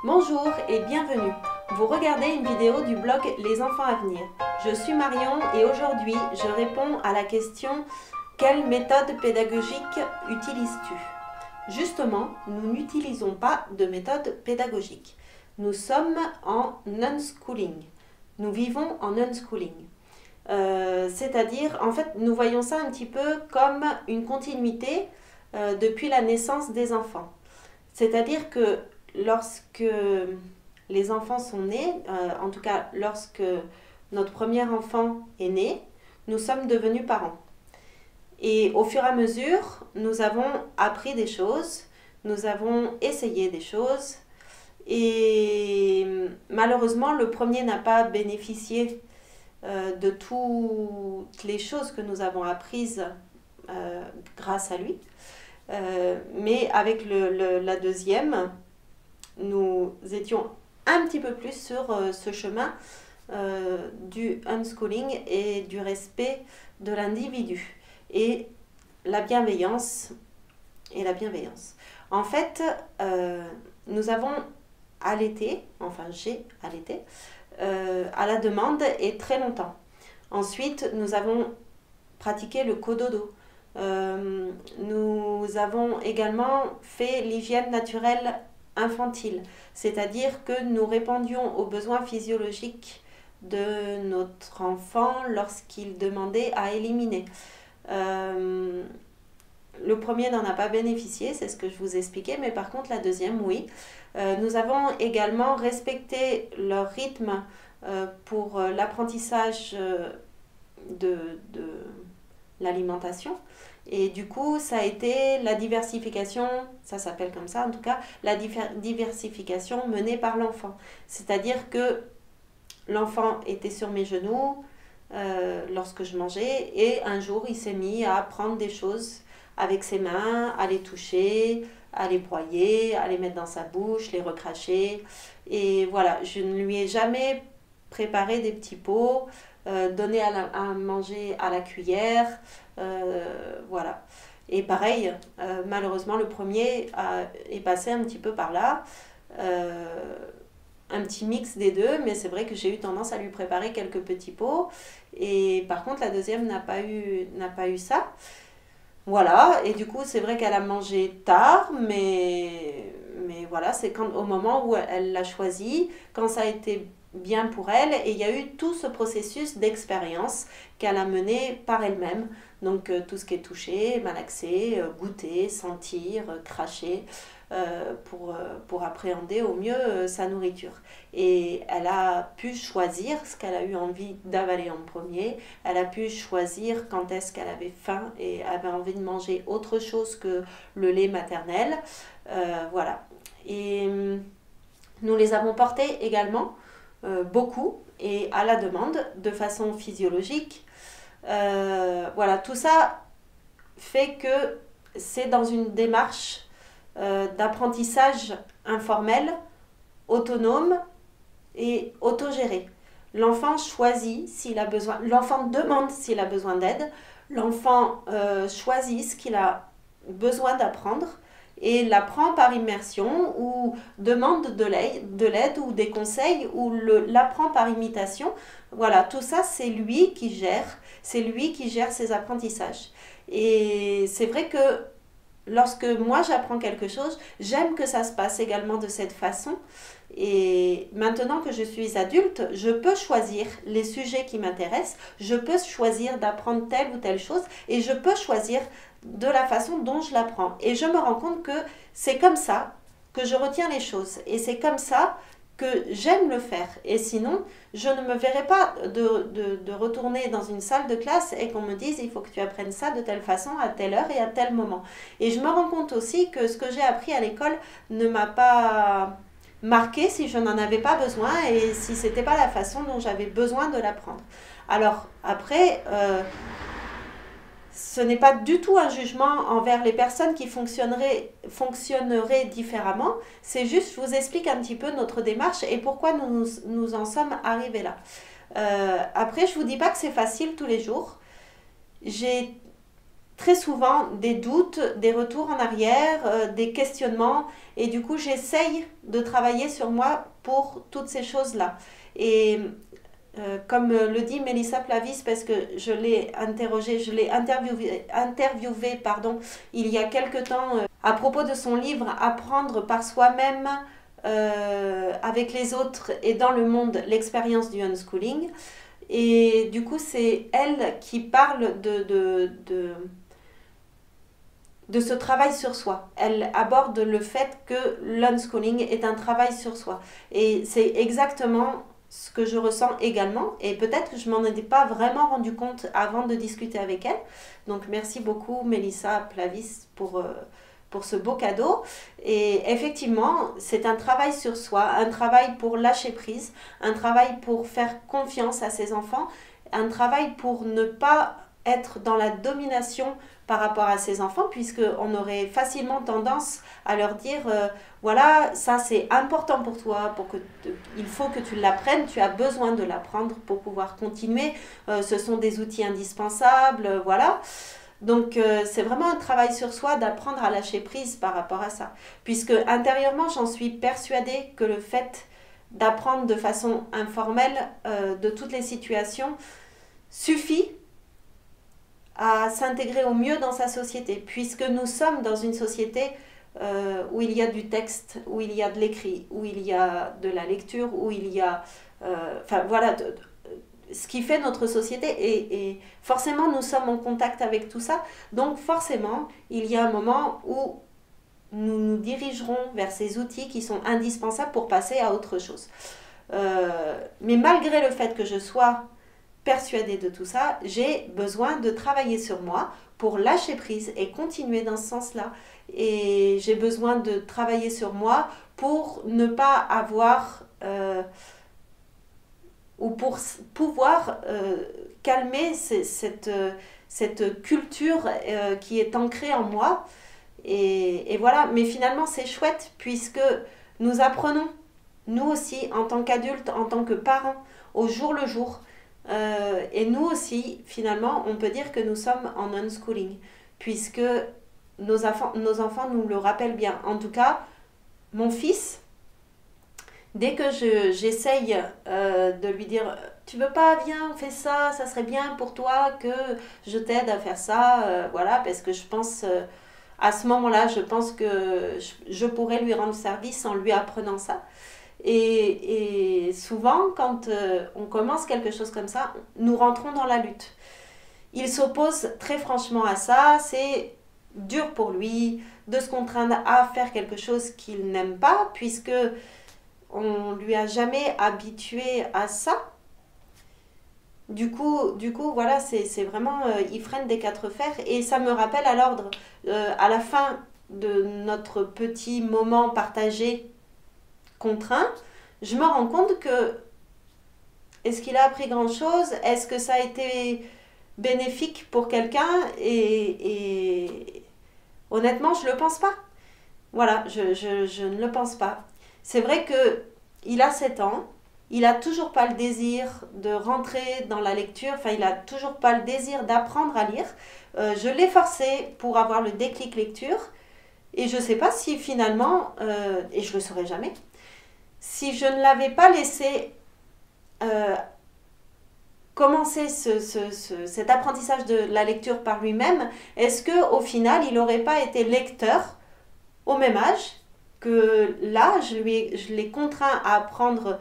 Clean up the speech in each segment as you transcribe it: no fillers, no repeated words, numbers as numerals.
Bonjour et bienvenue. Vous regardez une vidéo du blog Les enfants à venir. Je suis Marion et aujourd'hui je réponds à la question « Quelle méthode pédagogique utilises-tu » Justement, nous n'utilisons pas de méthode pédagogique. Nous sommes en unschooling. Nous vivons en unschooling. C'est-à-dire, en fait, nous voyons ça un petit peu comme une continuité depuis la naissance des enfants. C'est-à-dire que lorsque les enfants sont nés, en tout cas lorsque notre premier enfant est né, nous sommes devenus parents. Et au fur et à mesure, nous avons appris des choses, nous avons essayé des choses, et malheureusement, le premier n'a pas bénéficié de toutes les choses que nous avons apprises grâce à lui. Mais avec la deuxième, nous étions un petit peu plus sur ce chemin du unschooling et du respect de l'individu et la bienveillance En fait, nous avons allaité, enfin j'ai allaité, à la demande et très longtemps. Ensuite, nous avons pratiqué le cododo. Nous avons également fait l'hygiène naturelle infantile, c'est-à-dire que nous répondions aux besoins physiologiques de notre enfant lorsqu'il demandait à éliminer. Le premier n'en a pas bénéficié, c'est ce que je vous expliquais, mais par contre la deuxième, oui. Nous avons également respecté leur rythme pour l'apprentissage de l'alimentation. Et du coup, ça a été la diversification, ça s'appelle comme ça en tout cas, la diversification menée par l'enfant. C'est-à-dire que l'enfant était sur mes genoux lorsque je mangeais et un jour, il s'est mis à prendre des choses avec ses mains, à les toucher, à les broyer, à les mettre dans sa bouche, les recracher. Et voilà, je ne lui ai jamais préparé des petits pots, donné à manger à la cuillère, voilà. Et pareil, malheureusement, le premier est passé un petit peu par là, un petit mix des deux, mais c'est vrai que j'ai eu tendance à lui préparer quelques petits pots. Et par contre, la deuxième n'a pas eu ça. Voilà, et du coup, c'est vrai qu'elle a mangé tard, mais voilà, c'est au moment où elle l'a choisi, quand ça a été bien pour elle, et il y a eu tout ce processus d'expérience qu'elle a mené par elle-même. Donc, tout ce qui est touché, malaxer, goûter, sentir, cracher, pour appréhender au mieux sa nourriture. Et elle a pu choisir ce qu'elle a eu envie d'avaler en premier. Elle a pu choisir quand est-ce qu'elle avait faim et avait envie de manger autre chose que le lait maternel. Voilà. Et nous les avons portés également beaucoup et à la demande, de façon physiologique. Voilà, tout ça fait que c'est dans une démarche d'apprentissage informel, autonome et autogéré. L'enfant choisit s'il a besoin, l'enfant demande s'il a besoin d'aide, l'enfant choisit ce qu'il a besoin d'apprendre et l'apprend par immersion ou demande de l'aide ou des conseils ou l'apprend par imitation. Voilà, tout ça c'est lui qui gère ses apprentissages. Et c'est vrai que lorsque moi j'apprends quelque chose, j'aime que ça se passe également de cette façon. Et maintenant que je suis adulte, je peux choisir les sujets qui m'intéressent, je peux choisir d'apprendre telle ou telle chose et je peux choisir de la façon dont je l'apprends. Et je me rends compte que c'est comme ça que je retiens les choses et c'est comme ça que j'aime le faire. Et sinon, je ne me verrai pas de retourner dans une salle de classe et qu'on me dise il faut que tu apprennes ça de telle façon, à telle heure et à tel moment. Et je me rends compte aussi que ce que j'ai appris à l'école ne m'a pas marqué si je n'en avais pas besoin et si c'était pas la façon dont j'avais besoin de l'apprendre. Alors après, ce n'est pas du tout un jugement envers les personnes qui fonctionneraient différemment. C'est juste, je vous explique un petit peu notre démarche et pourquoi nous en sommes arrivés là. Après, je ne vous dis pas que c'est facile tous les jours. J'ai très souvent des doutes, des retours en arrière, des questionnements. Et du coup, j'essaye de travailler sur moi pour toutes ces choses-là. Et comme le dit Mélissa Plavis, parce que je l'ai interrogée, je l'ai interviewée, pardon, il y a quelque temps, à propos de son livre Apprendre par soi-même, avec les autres et dans le monde, l'expérience du unschooling. Et du coup, c'est elle qui parle de ce travail sur soi. Elle aborde le fait que l'unschooling est un travail sur soi. Et c'est exactement ce que je ressens également. Et peut-être que je m'en étais pas vraiment rendu compte avant de discuter avec elle. Donc merci beaucoup Mélissa Plavis pour ce beau cadeau. Et effectivement, c'est un travail sur soi, un travail pour lâcher prise, un travail pour faire confiance à ses enfants, un travail pour ne pas être dans la domination par rapport à ses enfants, puisqu'on aurait facilement tendance à leur dire voilà, ça c'est important pour toi, il faut que tu l'apprennes, tu as besoin de l'apprendre pour pouvoir continuer, ce sont des outils indispensables, voilà. Donc c'est vraiment un travail sur soi d'apprendre à lâcher prise par rapport à ça, puisque intérieurement j'en suis persuadée que le fait d'apprendre de façon informelle de toutes les situations suffit à s'intégrer au mieux dans sa société, puisque nous sommes dans une société où il y a du texte, où il y a de l'écrit, où il y a de la lecture, où il y a... Enfin voilà, ce qui fait notre société, et forcément nous sommes en contact avec tout ça, donc forcément il y a un moment où nous nous dirigerons vers ces outils qui sont indispensables pour passer à autre chose. Mais malgré le fait que je sois persuadée de tout ça, j'ai besoin de travailler sur moi pour lâcher prise et continuer dans ce sens-là. Et j'ai besoin de travailler sur moi pour ne pas avoir ou pour pouvoir calmer cette culture qui est ancrée en moi. Et voilà, mais finalement c'est chouette puisque nous apprenons, nous aussi, en tant qu'adultes, en tant que parents, au jour le jour. Et nous aussi, finalement, on peut dire que nous sommes en unschooling, puisque nos enfants nous le rappellent bien. En tout cas, mon fils, dès que j'essaye de lui dire « Tu veux pas, viens, on fait ça, ça serait bien pour toi que je t'aide à faire ça. Voilà, parce que je pense, à ce moment-là, je pense que je pourrais lui rendre service en lui apprenant ça. » Et souvent, quand on commence quelque chose comme ça, nous rentrons dans la lutte. Il s'oppose très franchement à ça, c'est dur pour lui de se contraindre à faire quelque chose qu'il n'aime pas, puisque on lui a jamais habitué à ça. Du coup voilà, c'est vraiment, il freine des quatre fers, et ça me rappelle à l'ordre, à la fin de notre petit moment partagé contraint, je me rends compte que est-ce qu'il a appris grand chose, est-ce que ça a été bénéfique pour quelqu'un, et honnêtement je le pense pas. Voilà, je ne le pense pas. C'est vrai que il a 7 ans, il a toujours pas le désir de rentrer dans la lecture, enfin il a toujours pas le désir d'apprendre à lire. Je l'ai forcé pour avoir le déclic lecture, et je sais pas si finalement, et je le saurai jamais, si je ne l'avais pas laissé commencer cet apprentissage de la lecture par lui-même, est-ce qu'au final, il n'aurait pas été lecteur au même âge que là, je l'ai contraint à apprendre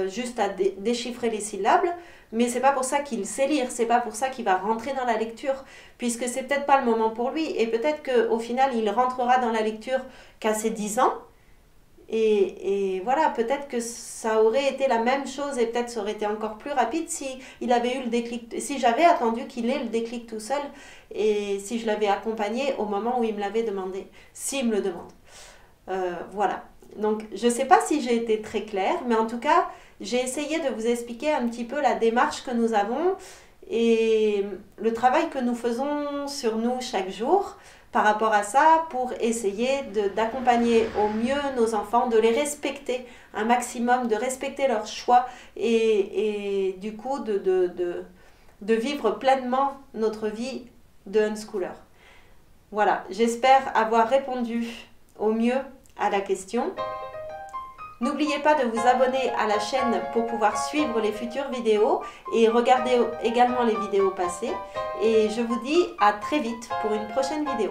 juste à déchiffrer les syllabes, mais c'est pas pour ça qu'il sait lire, c'est pas pour ça qu'il va rentrer dans la lecture, puisque c'est peut-être pas le moment pour lui, et peut-être qu'au final, il rentrera dans la lecture qu'à ses 10 ans. Et voilà, peut-être que ça aurait été la même chose, et peut-être ça aurait été encore plus rapide si il avait eu le déclic, si j'avais attendu qu'il ait le déclic tout seul, et si je l'avais accompagné au moment où il me l'avait demandé, s'il me le demande. Voilà. Donc, je ne sais pas si j'ai été très claire, mais en tout cas, j'ai essayé de vous expliquer un petit peu la démarche que nous avons et le travail que nous faisons sur nous chaque jour par rapport à ça, pour essayer d'accompagner au mieux nos enfants, de les respecter un maximum, de respecter leurs choix, et du coup de vivre pleinement notre vie de unschooler. Voilà, j'espère avoir répondu au mieux à la question. N'oubliez pas de vous abonner à la chaîne pour pouvoir suivre les futures vidéos et regarder également les vidéos passées. Et je vous dis à très vite pour une prochaine vidéo.